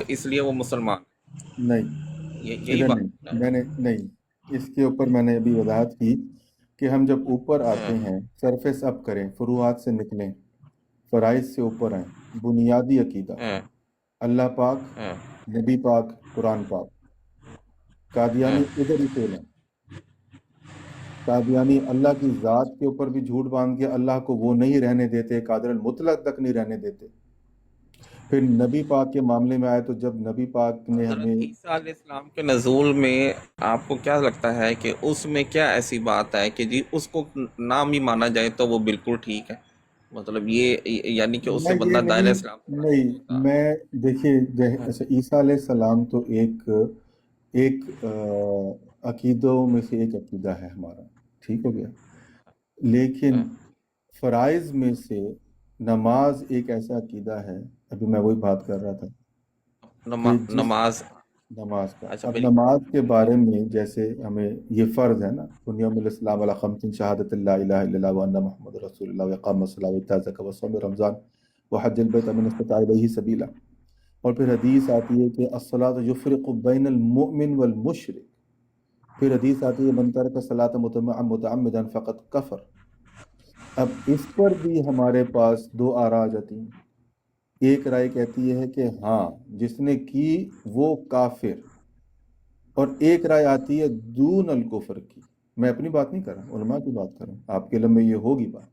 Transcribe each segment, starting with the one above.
اس لیے وہ مسلمان نہیں، یہی ادھر بات نہیں، ہے نا؟ میں نے نہیں، اس کے اوپر میں نے ابھی وضاحت کی کہ ہم جب اوپر ہاں آتے ہیں، سرفیس اپ کریں، فروعات سے نکلیں، فرائض سے اوپر آئیں، بنیادی عقیدہ، ہاں اللہ پاک، ہاں نبی پاک، قرآن پاک، ہاں قادیانی ادھر ہی فیل ہیں۔ قادیانی اللہ کی ذات کے اوپر بھی جھوٹ باندھ کے اللہ کو وہ نہیں رہنے دیتے، قادر المطلق تک نہیں رہنے دیتے۔ پھر نبی پاک کے معاملے میں آئے تو جب نبی پاک نے حضرت ہمیں عیسیٰ علیہ السلام کے نزول میں آپ کو کیا لگتا ہے کہ اس میں کیا ایسی بات ہے کہ جی اس کو نام ہی مانا جائے تو وہ بالکل ٹھیک ہے؟ مطلب یہ یعنی کہ اس سے میں یہ بندہ دائرہ نہیں اسلام سے باہر نہیں نہیں ہوتا؟ میں دیکھیے ہاں اچھا عیسیٰ علیہ السلام تو ایک عقیدوں میں سے ایک عقیدہ ہے ہمارا، ٹھیک ہو گیا، لیکن ہاں فرائض میں سے نماز ایک ایسا عقیدہ ہے، ابھی میں وہی بات کر رہا تھا کہ جس نماز نماز کا، اچھا اب بالکل نماز کے بارے میں جیسے ہمیں یہ فرض ہے نا، بنیاد الاسلام علی خمس شہادت اللہ الہ الا اللہ وان محمد رسول اللہ واقام الصلاۃ وایتاء الزکوۃ وصوم رمضان وحج البیت من استطاع الیہ سبیلا، اور پھر حدیث آتی ہے کہ الصلاۃ یفرق بین المؤمن والمشرک، پھر حدیث آتی ہے من ترک الصلاۃ متعمدا فقد کفر۔ اب اس پر بھی ہمارے پاس دو آراء آ جاتی ہیں، ایک رائے کہتی ہے کہ ہاں جس نے کی وہ کافر، اور ایک رائے آتی ہے دون الکفر کی، میں اپنی بات نہیں کر رہا، علماء کی بات کر رہا ہوں، آپ کے علم میں یہ ہوگی بات۔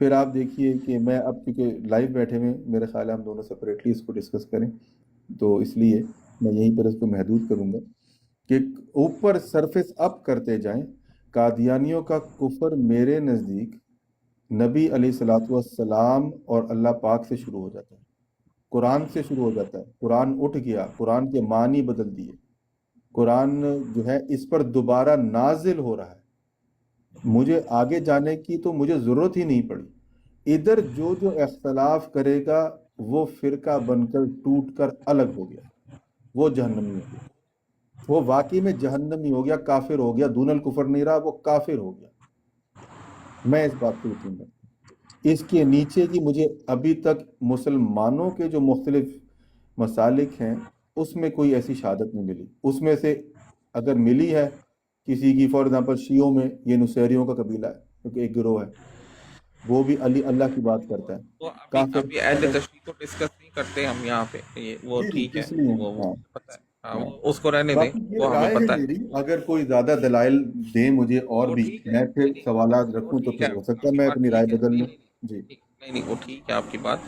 پھر آپ دیکھیے کہ میں اب کیونکہ لائیو بیٹھے ہوئے میرے خیال ہے ہم دونوں سپریٹلی اس کو ڈسکس کریں، تو اس لیے میں یہیں پر اس کو محدود کروں گا کہ اوپر سرفیس اپ کرتے جائیں۔ قادیانیوں کا کفر میرے نزدیک نبی علیہ الصلوۃ والسلام اور اللہ پاک سے شروع ہو جاتا ہے، قرآن سے شروع ہو جاتا ہے، قرآن اٹھ گیا، قرآن کے معنی بدل دیے، قرآن جو ہے اس پر دوبارہ نازل ہو رہا ہے، مجھے آگے جانے کی تو مجھے ضرورت ہی نہیں پڑی، ادھر جو جو اختلاف کرے گا وہ فرقہ بن کر ٹوٹ کر الگ ہو گیا، وہ جہنمی ہو گیا، وہ واقعی میں جہنمی ہو گیا، کافر ہو گیا، دون الکفر نہیں رہا، وہ کافر ہو گیا، میں اس بات کو یقین رکھتا ہوں۔ اس کے نیچے کی مجھے ابھی تک مسلمانوں کے جو مختلف مسالک ہیں اس میں کوئی ایسی شہادت نہیں ملی، اس میں سے اگر ملی ہے کسی کی، فار ایگزامپل شیعوں میں یہ نصیریوں کا قبیلہ ہے کیونکہ ایک گروہ ہے، وہ بھی علی اللہ کی بات کرتا ہے، تو ابھی کافر ابھی اہل چلے، تشریح کو ڈسکس نہیں کرتے ہم یہاں پہ، یہ وہ جی جی ٹھیک ہے، اس لیے وہ ہاں مجھے پتہ ہے، ہاں ہاں، وہ اس کو رہنے دیں، باقی یہ وہ ہمیں رائے ہے پتہ ہے، میری، اگر کوئی زیادہ دلائل دیں مجھے اور وہ بھی، ٹھیک ہے، میں نہیں پھر نہیں سوالات وہ رکھوں تو ٹھیک ہے پھر ہو سکتا آپ ہے کی میں بات اپنی رائے ٹھیک ہے، بدل نہیں لوں۔ نہیں جی نہیں نہیں وہ ٹھیک ہے آپ کی بات،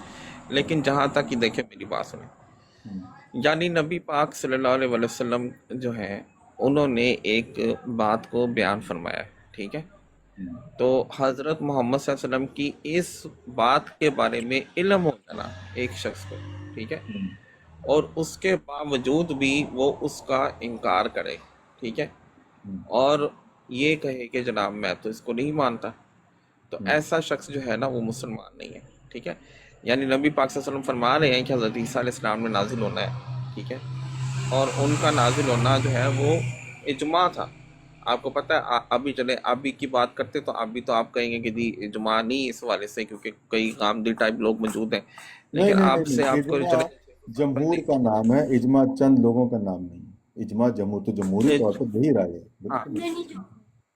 لیکن جہاں تک کہ دیکھیں میری بات سنیں، ہوں، یعنی نبی پاک صلی اللہ علیہ وسلم جو ہیں انہوں نے ایک بات کو بیان فرمایا ہے، ٹھیک ہے؟ ہوں، تو حضرت محمد صلی اللہ علیہ وسلم کی اس بات کے بارے میں علم ہو جانا ایک شخص کو، ٹھیک ہے، ہوں، اور اس کے باوجود بھی وہ اس کا انکار کرے، ٹھیک ہے، ہوں، اور یہ کہے کہ جناب میں تو اس کو نہیں مانتا، تو ہوں، ایسا شخص جو ہے نا وہ مسلمان نہیں ہے، ٹھیک ہے؟ یعنی نبی پاک صلی اللہ علیہ وسلم فرما رہے ہیں کہ حضرت عیسیٰ علیہ السلام میں نازل ہونا ہے، ٹھیک ہے، اور ان کا نازل ہونا جو ہے وہ اجماع تھا، آپ کو پتہ ہے، ابھی چلے ابھی کی بات کرتے تو ابھی تو آپ کہیں گے کہ جی اجماع نہیں اس والے سے کیونکہ کئی غامدی ٹائپ لوگ موجود ہیں، نہیں لیکن نہیں نہیں آپ سے نہیں، آپ کو اجماع چلے 600 سال جمہور پہلے کا نام ہے، اجماع چند لوگوں کا نام نہیں ہے، اجماع جمہور تو جمہوری طور پر یہی رائے ہے، ہاں بالکل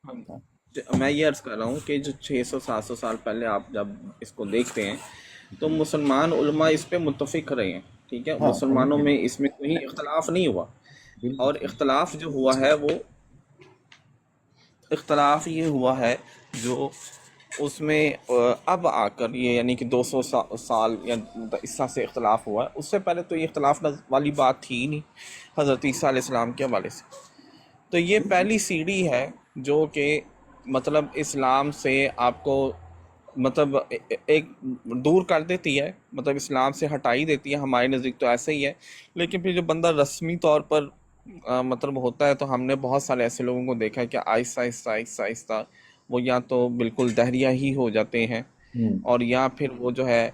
ہم ہاں، میں یہ عرض کر رہا ہوں کہ جو 600 700 سال پہلے آپ جب اس کو دیکھتے ہیں تو جی مسلمان علماء اس پہ متفق رہے ہیں، ٹھیک ہے، ہاں مسلمانوں ہمیشہ میں اس میں کوئی اختلاف نہیں ہوا، بالکل اور صحیح، اختلاف جو ہوا ہے وہ اختلاف یہ ہوا ہے جو اس میں اب آ کر یہ یعنی کہ 200 سال یا اس طرح سے اختلاف ہوا ہے، اس سے پہلے تو یہ اختلاف والی بات تھی ہی نہیں حضرت عیسیٰ علیہ السلام کے حوالے سے، تو یہ بالکل پہلی سیڑھی ہے جو کہ مطلب اسلام سے آپ کو مطلب ایک دور کر دیتی ہے، مطلب اسلام سے ہٹائی دیتی ہے، ہمارے نزدیک تو ایسا ہی ہے، لیکن پھر جو بندہ رسمی طور پر مطلب ہوتا ہے تو ہم نے بہت سارے ایسے لوگوں کو دیکھا ہے کہ آہستہ آہستہ آہستہ آہستہ وہ یا تو بالکل دہریہ ہی ہو جاتے ہیں، ہوں، اور یا پھر وہ جو ہے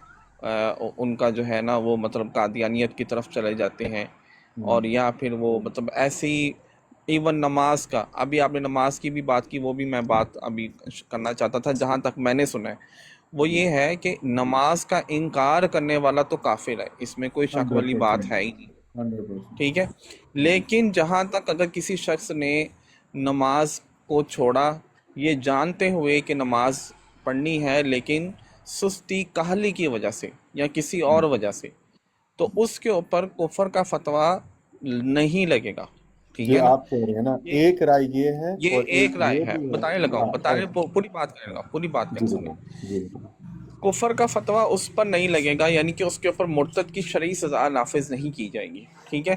ان کا جو ہے نا وہ مطلب قادیانیت کی طرف چلے جاتے ہیں، ہوں، اور یا پھر وہ مطلب ایسی ایون نماز کا، ابھی آپ نے نماز کی بھی بات کی، وہ بھی میں بات ابھی کرنا چاہتا تھا، جہاں تک میں نے سنا ہے وہ یہ ہے کہ نماز کا انکار کرنے والا تو کافر ہے، اس میں کوئی شک والی بات 100%، ہے ہی نہیں، 100%۔ ٹھیک ہے۔ لیکن جہاں تک اگر کسی شخص نے نماز کو چھوڑا یہ جانتے ہوئے کہ نماز پڑھنی ہے لیکن سستی کاہلی کی وجہ سے یا کسی اور وجہ سے، تو اس کے اوپر کفر کا فتویٰ نہیں لگے گا، ٹھیک ہے یہ نا۔ آپ کہہ رہے ہیں نا، یہ ایک رائے یہ ہے یہ اور ایک ایک رائے یہ ہے، بھی ہے۔ بتانے لگا ہوں، ہاں بتانے پوری بات کرنے لگا، پوری بات جی کرنے سنیں۔ بتائیں، جی بتائیں۔ کفر کا فتویٰ اس پر نہیں لگے گا، یعنی کہ اس کے اوپر مرتد کی شرعی سزا نافذ نہیں کی جائے گی، ٹھیک ہے۔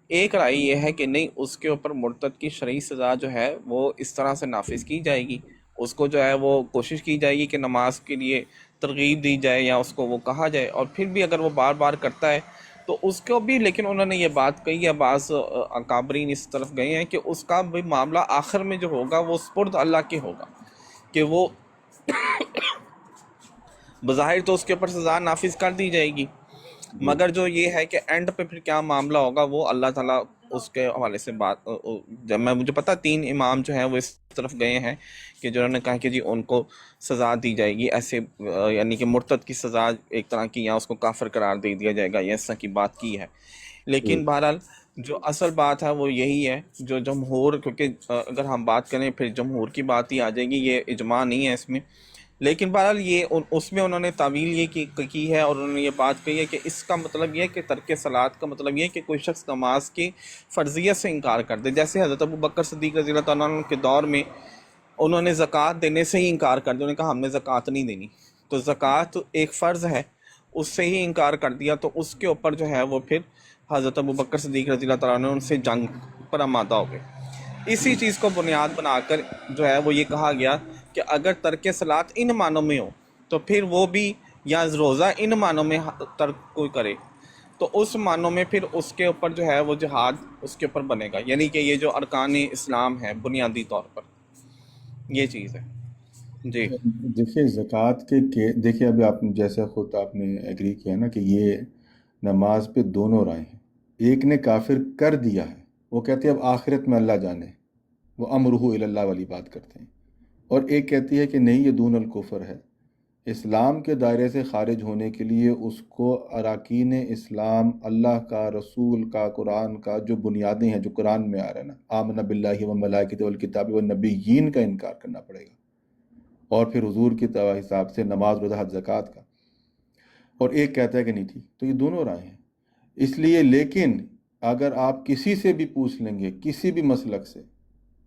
ایک رائے یہ ہے کہ نہیں، اس کے اوپر مرتد کی شرعی سزا جو ہے وہ اس طرح سے نافذ کی جائے گی، اس کو جو ہے وہ کوشش کی جائے گی کہ نماز کے لیے ترغیب دی جائے یا اس کو وہ کہا جائے، اور پھر بھی اگر وہ بار بار کرتا ہے تو اس کو بھی، لیکن انہوں نے یہ بات کہی ہے، بعض اکابرین اس طرف گئے ہیں کہ اس کا بھی معاملہ آخر میں جو ہوگا وہ سپرد اللہ کے ہوگا، کہ وہ بظاہر تو اس کے اوپر سزا نافذ کر دی جائے گی، جی مگر جو یہ ہے کہ اینڈ پہ پھر کیا معاملہ ہوگا وہ اللہ تعالیٰ اس کے حوالے سے بات، جب مجھے پتا 3 امام جو ہیں وہ اس طرف گئے ہیں کہ جنہوں نے کہا کہ جی ان کو سزا دی جائے گی ایسے، یعنی کہ مرتد کی سزا ایک طرح کی، یا اس کو کافر قرار دے دیا جائے گا، یا اس طرح کی بات کی ہے۔ جی لیکن بہرحال جو اصل بات ہے وہ یہی ہے، جو جمہور، کیونکہ اگر ہم بات کریں پھر جمہور کی بات ہی آ جائے گی، یہ اجماع نہیں ہے اس میں، لیکن بہرحال یہ اس میں انہوں نے تعویل یہ کی ہے، اور انہوں نے یہ بات کہی ہے کہ اس کا مطلب یہ ہے کہ ترک صلاۃ کا مطلب یہ ہے کہ کوئی شخص نماز کی فرضیت سے انکار کر دے، جیسے حضرت ابو بکر صدیق رضی اللہ تعالیٰ عنہ کے دور میں انہوں نے زکوٰۃ دینے سے ہی انکار کر دیا، انہوں نے کہا ہم نے زکوٰۃ نہیں دینی، تو زکوٰۃ ایک فرض ہے، اس سے ہی انکار کر دیا، تو اس کے اوپر جو ہے وہ پھر حضرت ابو بکر صدیق رضی اللہ تعالیٰ عنہ ان سے جنگ پر آمادہ ہو گئے۔ اسی چیز کو بنیاد بنا کر جو ہے وہ یہ کہا گیا کہ اگر ترک صلاۃ ان معنوں میں ہو تو پھر وہ بھی، یا روزہ ان معنوں میں ترک کوئی کرے تو اس معنوں میں پھر اس کے اوپر جو ہے وہ جہاد اس کے اوپر بنے گا، یعنی کہ یہ جو ارکان اسلام ہے بنیادی طور پر یہ چیز ہے۔ جی دیکھیے زکوٰۃ دیکھیے ابھی آپ نے جیسے خود آپ نے ایگری کیا نا کہ یہ نماز پہ دونوں رائے ہیں، ایک نے کافر کر دیا ہے، وہ کہتے ہیں اب آخرت میں اللہ جانے، وہ امرہ الی اللہ والی بات کرتے ہیں، اور ایک کہتی ہے کہ نہیں یہ دون الکفر ہے، اسلام کے دائرے سے خارج ہونے کے لیے اس کو اراکین اسلام، اللہ کا، رسول کا، قرآن کا جو بنیادیں ہیں جو قرآن میں آ رہا ہے نا، آمن باللہ و ملائکتہ والکتاب والنبیین کا انکار کرنا پڑے گا، اور پھر حضور کی حساب سے نماز، روزہ، حج، زکوٰۃ کا، اور ایک کہتا ہے کہ نہیں ٹھیک، تو یہ دونوں رائے ہیں۔ اس لیے لیکن اگر آپ کسی سے بھی پوچھ لیں گے کسی بھی مسلک سے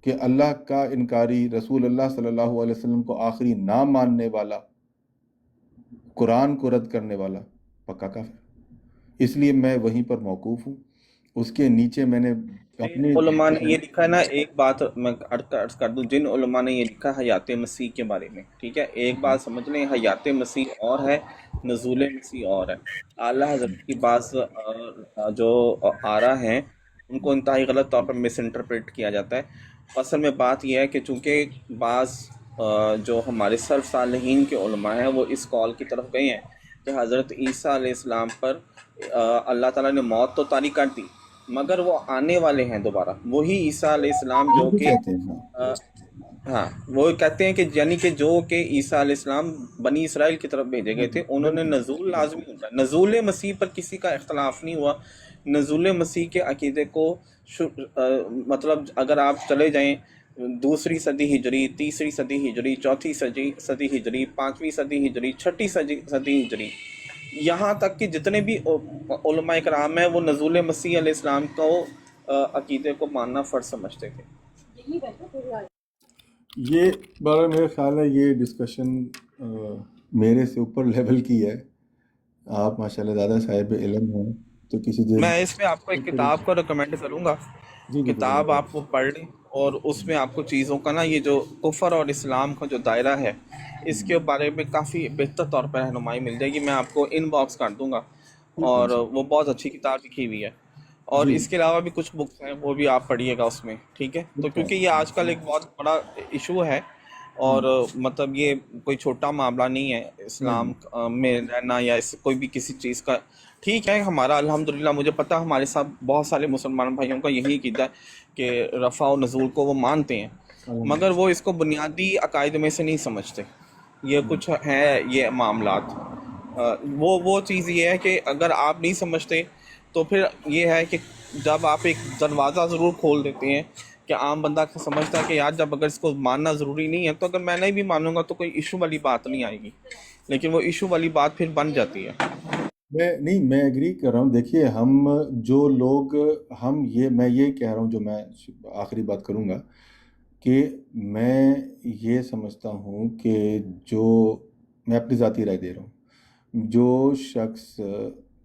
کہ اللہ کا انکاری، رسول اللہ صلی اللہ علیہ وسلم کو آخری نہ ماننے والا، قرآن کو رد کرنے والا، پکا کافر۔ اس لیے میں وہیں پر موقوف ہوں، اس کے نیچے میں نے جن اپنی علماء نے یہ لکھا ہے نا، ایک بات میں عرض کر دوں، جن علماء نے یہ لکھا ہے حیات مسیح کے بارے میں، ٹھیک ہے، ایک بات سمجھ لیں، حیات مسیح اور ہے، نزول مسیح اور ہے۔ اعلیٰ حضرت کی بعض جو آرا ہیں ان کو انتہائی غلط طور پر مس انٹرپریٹ کیا جاتا ہے۔ اصل میں بات یہ ہے کہ چونکہ بعض جو ہمارے سلف صالحین کے علماء ہیں وہ اس قول کی طرف گئے ہیں کہ حضرت عیسیٰ علیہ السلام پر اللہ تعالیٰ نے موت تو طاری کر دی، مگر وہ آنے والے ہیں دوبارہ، وہی عیسیٰ علیہ السلام وہ جو بھی کہ کہتے ہیں۔ ہاں، وہ کہتے ہیں کہ یعنی کہ جو کہ عیسیٰ علیہ السلام بنی اسرائیل کی طرف بھیجے گئے تھے، انہوں نے بالکل نزول لازمی ہوتا ہے، نزول مسیح پر کسی کا اختلاف نہیں ہوا۔ نزول مسیح کے عقیدے کو مطلب اگر آپ چلے جائیں 2 صدی ہجری، 3 صدی ہجری، 4 صدی ہجری، 5 صدی ہجری، 6 صدی ہجری، یہاں تک کہ جتنے بھی علماء کرام ہیں وہ نزول مسیح علیہ السلام کو عقیدے کو ماننا فرض سمجھتے تھے۔ یہ بارہ میرا خیال ہے یہ ڈسکشن میرے سے اوپر لیول کی ہے، آپ ماشاءاللہ زیادہ صاحب علم ہیں، تو کسی دن میں اس میں آپ کو ایک کتاب کو ریکمینڈ کروں گا، جی جی کتاب آپ کو پڑھ لیں، اور اس میں آپ کو چیزوں کا نا یہ جو کفر اور اسلام کا جو دائرہ ہے اس کے بارے میں کافی بہتر طور پر رہنمائی مل جائے گی، میں آپ کو ان باکس کر دوں گا، ٹھیک ہے اور انشاءاللہ۔ وہ بہت اچھی کتاب لکھی ہوئی ہے، اور جی اس کے علاوہ بھی کچھ بکس ہیں وہ بھی آپ پڑھیے گا اس میں، ٹھیک ہے، تو ٹھیک ہے کیونکہ یہ آج کل ایک بہت بڑا ایشو ہے، اور مطلب یہ کوئی چھوٹا معاملہ نہیں ہے اسلام میں رہنا، یا اس کوئی بھی کسی چیز کا، ٹھیک ہے، ہمارا الحمدللہ مجھے پتا ہمارے ساتھ بہت سارے مسلمان بھائیوں کا یہی عقیدہ ہے کہ رفع و نزول کو وہ مانتے ہیں، مگر وہ اس کو بنیادی عقائد میں سے نہیں سمجھتے، یہ کچھ ہیں یہ معاملات۔ وہ چیز یہ ہے کہ اگر آپ نہیں سمجھتے تو پھر یہ ہے کہ جب آپ ایک دروازہ ضرور کھول دیتے ہیں کہ عام بندہ سمجھتا ہے کہ یار جب اگر اس کو ماننا ضروری نہیں ہے تو اگر میں نہیں بھی مانوں گا تو کوئی ایشو والی بات نہیں آئے گی، لیکن وہ ایشو والی بات پھر بن جاتی ہے۔ میں ایگری کر رہا ہوں۔ دیکھیے ہم جو لوگ میں یہ کہہ رہا ہوں، جو میں آخری بات کروں گا کہ میں یہ سمجھتا ہوں کہ میں اپنی ذاتی رائے دے رہا ہوں، جو شخص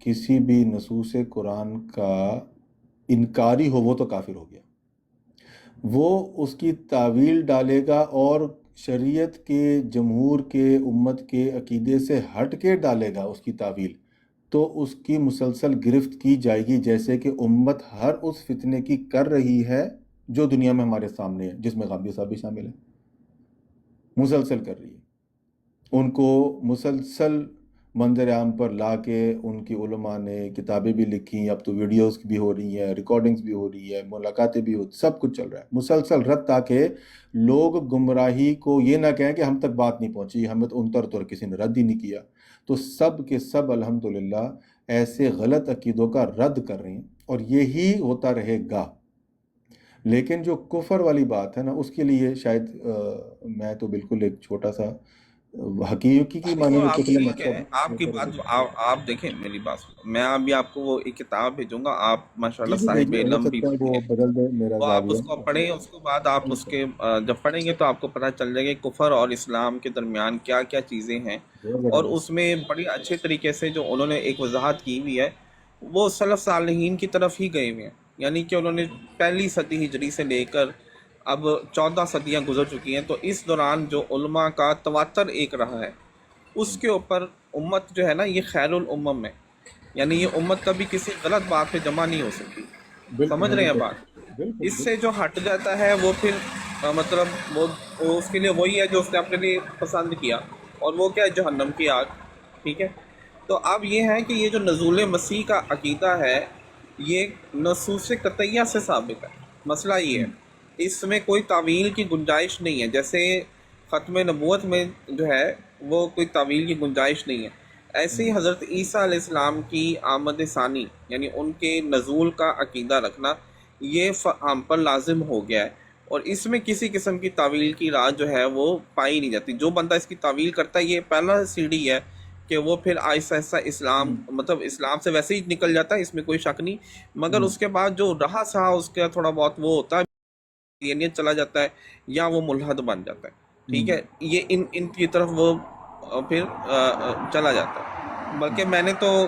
کسی بھی نصوص قرآن کا انکاری ہو وہ تو کافر ہو گیا، وہ اس کی تعویل ڈالے گا اور شریعت کے، جمہور کے، امت کے عقیدے سے ہٹ کے ڈالے گا اس کی تعویل، تو اس کی مسلسل گرفت کی جائے گی، جیسے کہ امت ہر اس فتنے کی کر رہی ہے جو دنیا میں ہمارے سامنے ہے، جس میں غامدی صاحب بھی شامل ہیں، مسلسل کر رہی ہے۔ ان کو مسلسل منظر عام پر لا کے ان کی علماء نے کتابیں بھی لکھی، اب تو ویڈیوز بھی ہو رہی ہیں، ریکارڈنگز بھی ہو رہی ہے، ملاقاتیں بھی سب کچھ چل رہا ہے مسلسل رد، تاکہ لوگ گمراہی کو یہ نہ کہیں کہ ہم تک بات نہیں پہنچی، ہمیں تو ان طور کسی نے رد ہی نہیں کیا۔ تو سب کے سب الحمدللہ ایسے غلط عقیدوں کا رد کر رہے ہیں، اور یہی ہوتا رہے گا۔ لیکن جو کفر والی بات ہے نا، اس کے لیے شاید میں تو بالکل ایک چھوٹا سا حقیقی کی معنی وہ میں آپ کتنے ٹھیک ہے، آپ کی بات مطلب آپ دیکھیں میری بات سنیں، میں ابھی آپ کو وہ ایک کتاب بھیجوں گا، آپ ماشاءاللہ جی صاحب بھیجیے، ہو علم بھی سکتا ہے بڑے وہ ہیں، بدل دے میرا وہ آپ زاویہ۔ اس کو پڑھیں، اس کے بعد آپ اس کے جب پڑھیں گے تو آپ کو پتہ چل جائے گا کہ کفر اور اسلام کے درمیان کیا کیا چیزیں ہیں، بہت اور زبردست۔ اس میں بڑی اچھے طریقے سے جو انہوں نے ایک وضاحت کی ہوئی ہے، وہ سلف صالحین کی طرف ہی گئے ہوئے ہیں، یعنی کہ انہوں نے پہلی صدی ہجری سے لے کر اب 14 صدیاں گزر چکی ہیں، تو اس دوران جو علماء کا تواتر ایک رہا ہے، اس کے اوپر امت جو ہے نا یہ خیر الامم ہے، یعنی یہ امت کبھی کسی غلط بات پہ جمع نہیں ہو سکتی، بالکل سمجھ رہے ہیں 100%۔ بات؟ بالکل اس سے بالکل۔ جو ہٹ جاتا ہے وہ پھر مطلب وہ اس کے لیے وہی ہے جو اس نے اپنے لیے پسند کیا، اور وہ کیا ہے؟ جہنم کی آگ، ٹھیک ہے؟ تو اب یہ ہے کہ یہ جو نزول مسیح کا عقیدہ ہے یہ نصوص قطعیہ سے ثابت ہے، مسئلہ یہ ہے اس میں کوئی تعویل کی گنجائش نہیں ہے، جیسے ختم نبوت میں جو ہے وہ کوئی تعویل کی گنجائش نہیں ہے، ایسے ہی حضرت عیسیٰ علیہ السلام کی آمد ثانی یعنی ان کے نزول کا عقیدہ رکھنا یہ ہم پر لازم ہو گیا ہے، اور اس میں کسی قسم کی تعویل کی راہ جو ہے وہ پائی نہیں جاتی۔ جو بندہ اس کی تعویل کرتا ہے یہ پہلا سیڑھی ہے کہ وہ پھر آہستہ آہستہ اسلام مطلب اسلام سے ویسے ہی نکل جاتا ہے، اس میں کوئی شک نہیں، مگر اس کے بعد جو رہا سہا اس کا تھوڑا بہت وہ ہوتا ہے، دینیت چلا جاتا ہے یا وہ ملحد بن جاتا ہے، ٹھیک ہے؟ یہ ان کی طرف وہ پھر چلا جاتا ہے۔ بلکہ میں نے تو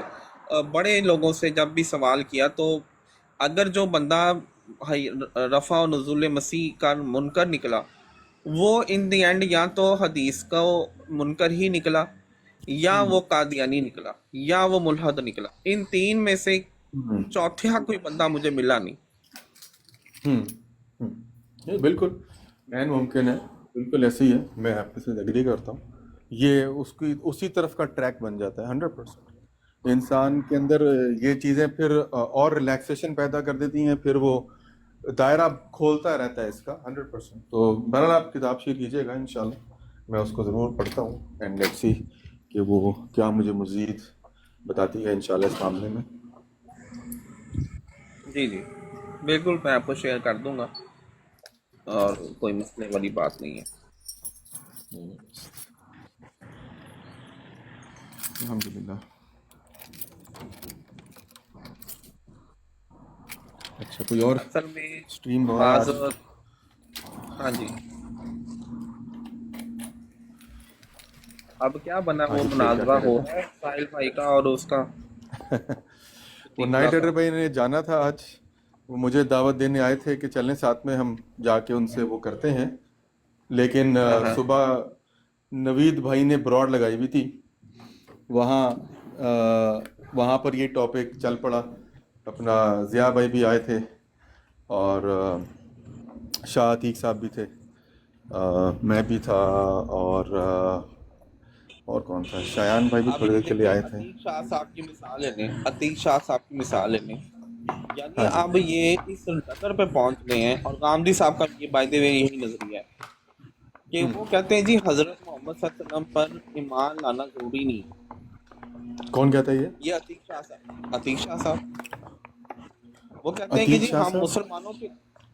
بڑے لوگوں سے جب بھی سوال کیا تو اگر جو بندہ رفع و نزول مسیح کا منکر نکلا وہ ان دی اینڈ یا تو حدیث کا منکر ہی نکلا، یا وہ قادیانی نکلا، یا وہ ملحد نکلا، ان تین میں سے چوتھا کوئی بندہ مجھے ملا نہیں۔ یہ بالکل غیر ممکن ہے، بالکل ایسے ہی ہے، میں آپ سے ایگری کرتا ہوں۔ یہ اسی طرف کا ٹریک بن جاتا ہے 100%۔ انسان کے اندر یہ چیزیں پھر اور ریلیکسیشن پیدا کر دیتی ہیں، پھر وہ دائرہ کھولتا رہتا ہے اس کا 100%۔ تو بہرحال آپ کتاب شیئر کیجیے گا انشاءاللہ، میں اس کو ضرور پڑھتا ہوں، اینڈ لیٹس سی کہ وہ کیا مجھے مزید بتاتی ہے انشاءاللہ اس معاملے میں۔ جی جی بالکل، میں آپ کو شیئر کر دوں گا، اور کوئی مسئلے والی بات نہیں ہے۔ الحمدللہ۔ اچھا، کوئی اور اصل میں اسٹریم اور بعض آج؟ ہاں جی، اب کیا بنا وہ آگے بتائیے کیا مناظرہ کہہ رہے ہو تھے؟ رہا ہے ساحل بھائی کا اور اس کا وہ تیسرا نائٹ کا۔ رائڈر بھائی نے جانا تھا آج، وہ مجھے دعوت دینے آئے تھے کہ چلیں ساتھ میں ہم جا کے ان سے وہ کرتے ہیں، لیکن ہاں ہاں صبح نوید بھائی نے براڈ لگائی ہوئی تھی وہاں پر یہ ٹاپک چل پڑا، اپنا ضیاء بھائی بھی آئے تھے، اور شاہ عتیق صاحب بھی تھے، میں بھی تھا، اور کون تھا، شایان بھائی بھی اب تھوڑی یہ دیر کے لیے دیکھیں آئے تھے۔ عتیق شاہ صاحب کی مثال لے لیں، عتیق شاہ صاحب کی مثال لے لیں، یعنی ہاں جی۔ اب یہ اس لیول پہ پہنچ گئے ہیں، اور غامدی صاحب کا یہ بائی دی وے یہی نظریہ ہے کہ وہ کہتے ہیں جی حضرت محمد صلی اللہ علیہ وسلم پر ایمان لانا ضروری نہیں ہے. کون کہتا ہے یہ عتیق شاہ صاحب وہ کہتے ہیں کہ عتیق جی شاہ ہم صاحب؟ مسلمانوں کے،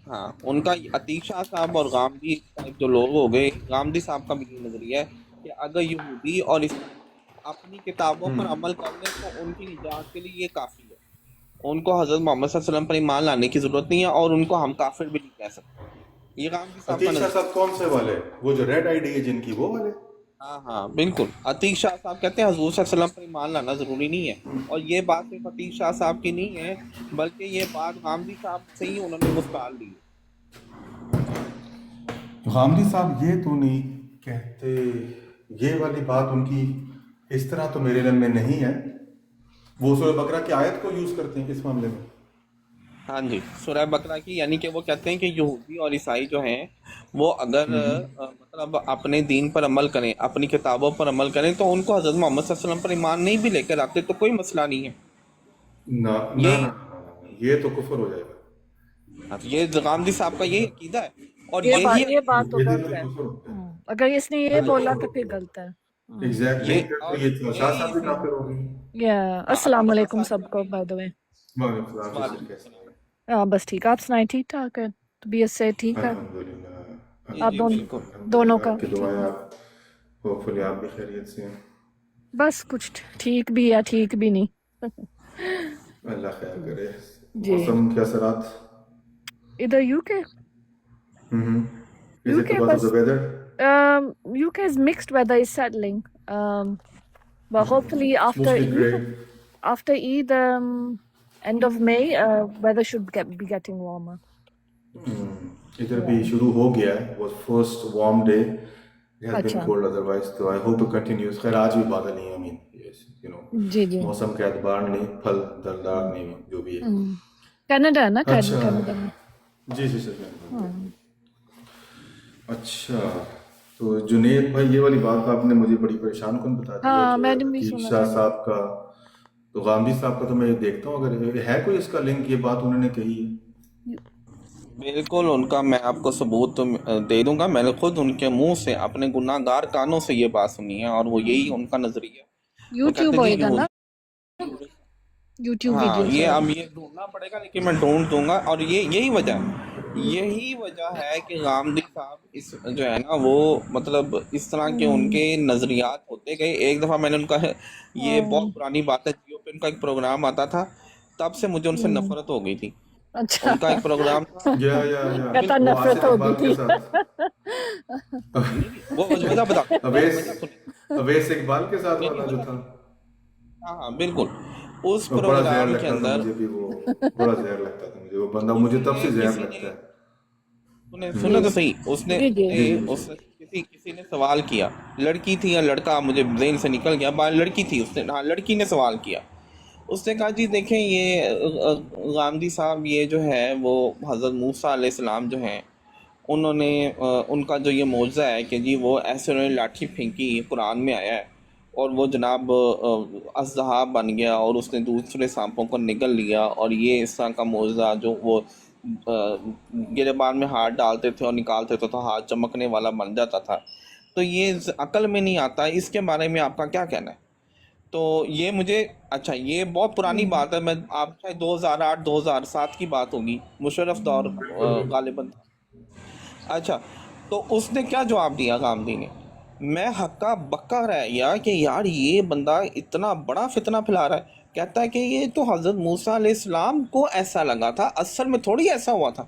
ہاں ان کا عتیق شاہ صاحب اور غامدی ٹائپ جو لوگ ہو گئے، غامدی صاحب کا بھی یہ نظریہ ہے کہ اگر یہودی اور عیسائی اپنی کتابوں پر عمل کر لیں تو ان کی نجات کے لیے یہ کافی ہے. ان کو حضرت محمد صلی اللہ علیہ وسلم پر ایمان لانے کی ضرورت نہیں ہے اور ان کو ہم کافر بھی نہیں کہہ سکتے. یہ غامدی صاحب کا عتیق شاہ نظریہ. صاحب کون سے والے؟ وہ جو ریڈ آئی ڈی ہے جن کی، وہ والے؟ ہاں ہاں بالکل. عتیق شاہ صاحب کہتے ہیں حضور صلی اللہ علیہ وسلم پر ایمان لانا ضروری نہیں ہے. اور یہ بات صرف عتیق شاہ صاحب کی نہیں ہے بلکہ یہ بات غامدی صاحب سے ہی انہوں نے مستعار لی ہے. غامدی صاحب یہ تو نہیں کہتے، یہ والی بات ان کی اس طرح تو میرے علم میں نہیں ہے. وہ سورہ بقرہ کی آیت کو یوز کرتے ہیں اس معاملے میں. ہاں جی، سورہ بقرہ کی، یعنی کہ وہ کہتے ہیں کہ یہودی اور عیسائی جو ہیں وہ اگر مطلب اپنے دین پر عمل کریں، اپنی کتابوں پر عمل کریں تو ان کو حضرت محمد صلی اللہ علیہ وسلم پر ایمان نہیں بھی لے کر آتے تو کوئی مسئلہ نہیں ہے. نہ نہ یہی نہ، یہ تو کفر ہو جائے گا. یہ غامدی صاحب کا یہی عقیدہ ہے اور یہ یہی بات تو یہ غلط تو ہے. کفر ہوتا ہے. اگر اس نے یہ بولا تو پھر غلط ہے. ایگزیکٹ نہیں یہ اور کرتے، یہ تو شاہ یہی صاحب بھی کافر ہو گئی. السلام عقیدہ علیکم سارے سب کو بائی دا وے. وعلیکم السلام جی سر، وعلیکم کیسے السلام. ہیں؟ بس ٹھیک، آپ سنائیں ٹھیک ٹھاک ہے؟ طبیعت سے ٹھیک ہے الحمدللہ جی آپ جی الحمدللہ بالکل. شکر دونوں الحمدللہ. کا؟ آپ کی ٹھیک دعائیں، ہے، آپ ہوپفلی آپ بھی خیریت سے ہیں. بس کچھ ٹھیک بھی یا ٹھیک بھی نہیں. اللہ خیر کرے. جی، موسم کے اثرات. ادھر یو کے Is it because of بس the weather? یو کے از mixed weather is settling but hopefully It's mostly gray. after Eid end of May weather should be getting warmer. ادھر بھی شروع ہو گیا ہے. was first warm day. It has been اچھا cold otherwise, so I hope it continues. خیر آج بھی بادل نہیں ہے. I mean, yes, you know, جی جی. موسم کے اعتبار نہیں، پھل دلدار نہیں، جو بھی ہے. کینیڈا ہے نا، اچھا کینیڈا میں. جی جی سر. اچھا تو جنید بھائی، یہ والی بات آپ نے مجھے بڑی پریشان کن بتا دی ہے ہاں کہ میں نے بھی عتیق سنا شاہ تھا. صاحب کا تو غامدی صاحب کا تو میں دیکھتا ہوں اگر ہے کوئی اس کا لنک، یہ بات انہوں نے کہی ہے. بالکل ان کا میں آپ کو ثبوت تو دے دوں گا. میں نے خود ان کے منہ سے اپنے گناہ گار کانوں سے یہ بات سنی ہے اور وہ یہی ان کا نظریہ ہے. وہ یوٹیوب کہتے ہیں ہوئے جی گا نا، یہودی، یوٹیوب ہاں ویڈیوز یہ ہوئے اب گا. یہ ڈھونڈنا پڑے گا لیکن میں ڈھونڈ دوں گا. اور یہی وجہ ہے کہ غامدی صاحب اس جو ہے نا وہ مطلب اس طرح کے ان کے نظریات ہوتے گئے. ایک دفعہ میں نے ان کا یہ بہت پرانی بات ہے، جیو پہ ان کا ایک پروگرام آتا تھا، تب سے مجھے ان سے نفرت ہو گئی تھی. اچھا ان کا ایک پروگرام تھا یا کہتا وہ نفرت آصف ہو گئی اقبال تھی. کے ساتھ، نہیں نہیں وہ وجہ بتاتا ہوں، پہلے اویس وجہ سنیں. اویس اقبال کے ساتھ نہیں والا نہیں جو وجہ تھا، سنیں. ہاں ہاں بالکل. اس وہ بڑا زہر پروگرام کے لگتا تھا اندر مجھے بھی. وہ بڑا زہر لگتا تھا مجھے وہ بندہ، مجھے تب سے زہر کسی نے لگتا ہے. سنیں تو صحیح. اس نے جی جی. جی جی اس بشک. کسی نے سوال کیا، لڑکی تھی یا لڑکا مجھے ذہن سے نکل گیا، لڑکی تھی. اس نے، ہاں لڑکی نے سوال کیا. اس نے کہا جی دیکھیں یہ غامدی صاحب یہ جو ہے وہ حضرت موسیٰ علیہ السلام جو ہیں انہوں نے ان کا جو یہ معجزہ ہے کہ جی وہ ایسے انہوں نے لاٹھی پھینکی، قرآن میں آیا ہے، اور وہ جناب اژدہا بن گیا اور اس نے دوسرے سانپوں کو نگل لیا. اور یہ اس طرح کا معجزہ جو وہ گریبان میں ہاتھ ڈالتے تھے اور نکالتے تھے تو ہاتھ چمکنے والا بن جاتا تھا. تو یہ عقل میں نہیں آتا. اس کے بارے میں آپ کا کیا کہنا ہے؟ تو یہ مجھے، اچھا یہ بہت پرانی بات ہے، میں آپ شاید 2008 2007 کی بات ہوگی، مشرف دور بالکل بالکل. غالباً. اچھا تو اس نے کیا جواب دیا غامدی نے؟ میں ہکا بکا رہ گیا کہ یار یہ بندہ اتنا بڑا فتنہ پھیلا رہا ہے. کہتا ہے کہ یہ تو حضرت موسیٰ علیہ السلام کو ایسا لگا تھا، اصل میں تھوڑی ایسا ہوا تھا.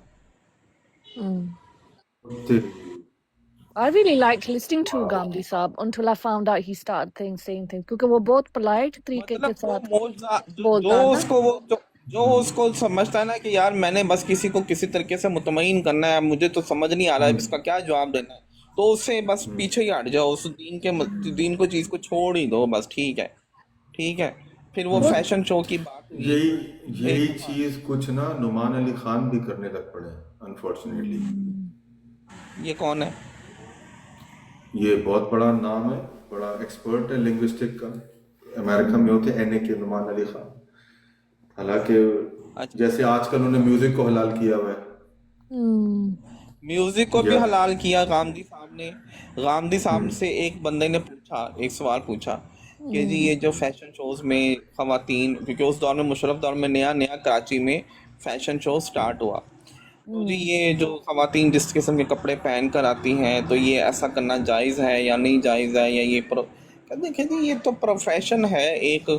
I really liked listening to Gandhi Saab until I found out he started saying things کیونکہ وہ بہت polite طریقے کے مطلب وہ ساتھ موجزہ جو بولتا نا. اس کو جو اس کو سمجھتا ہے نا کہ یار میں نے بس کسی کو کسی طریقے سے مطمئن کرنا ہے، مجھے تو سمجھ نہیں آ رہا ہے اس کا کیا جواب دینا ہے، تو اس سے بس پیچھے ہی ہٹ جاؤ، اس دین کو چیز کو چھوڑ ہی دو بس. ٹھیک ہے ٹھیک ہے. پھر وہ فیشن شو کی بات ہوئی یہی ایک دفعہ. چیز کچھ نا نعمان علی خان بھی کرنے لگ پڑے انفارچونیٹلی. یہ کون ہے؟ یہ بہت بڑا نام ہے، بڑا ایکسپرٹ ہے لنگوسٹک کا. امریکہ میں ہوتے این اے کے نعمان علی خان. حالانکہ اچھا جیسے آج کل انہوں نے میوزک کو حلال کیا ہوا ہے. میوزک کو بھی یا حلال کیا غامدی صاحب غامدی صاحب سے ایک بندے نے پوچھا، ایک سوال پوچھا کہ جی یہ جو فیشن شوز میں خواتین، کیونکہ اس دور میں مشرف دور میں نیا کراچی میں فیشن شو سٹارٹ ہوا، تو جی یہ جو خواتین جس قسم کے کپڑے پہن کر آتی ہیں تو یہ ایسا کرنا جائز ہے یا نہیں جائز ہے، یا یہ دیکھیں جی یہ تو پروفیشن ہے ایک،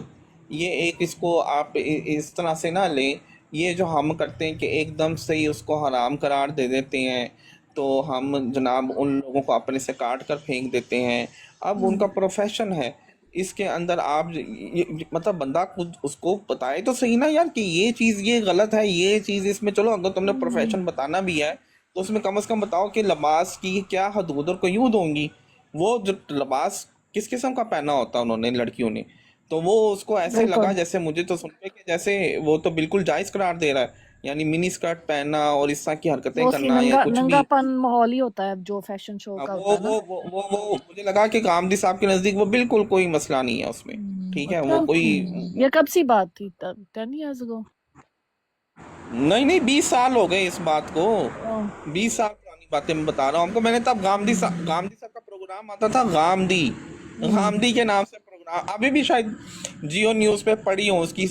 یہ ایک اس کو آپ اس طرح سے نہ لیں، یہ جو ہم کرتے ہیں کہ ایک دم سے ہی اس کو حرام قرار دے دیتے ہیں، تو ہم جناب ان لوگوں کو اپنے سے کاٹ کر پھینک دیتے ہیں، اب ان کا پروفیشن ہے، اس کے اندر آپ مطلب بندہ خود اس کو بتائے تو صحیح نا یار کہ یہ چیز یہ غلط ہے، یہ چیز اس میں، چلو اگر تم نے پروفیشن بتانا بھی ہے تو اس میں کم از کم بتاؤ کہ لباس کی کیا حدود اور قیود ہوں گی، وہ جو لباس کس قسم کا پہنا ہوتا ہے انہوں نے لڑکیوں نے، تو وہ اس کو ایسے لگا بالکل جیسے مجھے تو سن کے کہ جیسے وہ تو بالکل جائز قرار دے رہا ہے، یعنی منی اسکرٹ پہننا اور اس طرح کی حرکتیں موسٹلی کرنا یا کچھ ننگا بھی، پن ماحول ہی ہوتا ہے جو فیشن شو کا ہوتا ہے نا. وہ مجھے لگا کہ غامدی صاحب کے نزدیک وہ بالکل کوئی مسئلہ نہیں ہے اس میں، ٹھیک ہے، وہ اچھا کوئی یہ کب سی بات تھی؟ 10 years ago. نہیں 20 سال ہو گئے اس بات کو، 20 سال پرانی باتیں میں بتا رہا ہوں ہم کو، میں نے تب غامدی صاحب کا پروگرام آتا تھا، غامدی کے نام سے پروگرام، ابھی بھی شاید جیو نیوز پہ پڑھی ہوں اس کی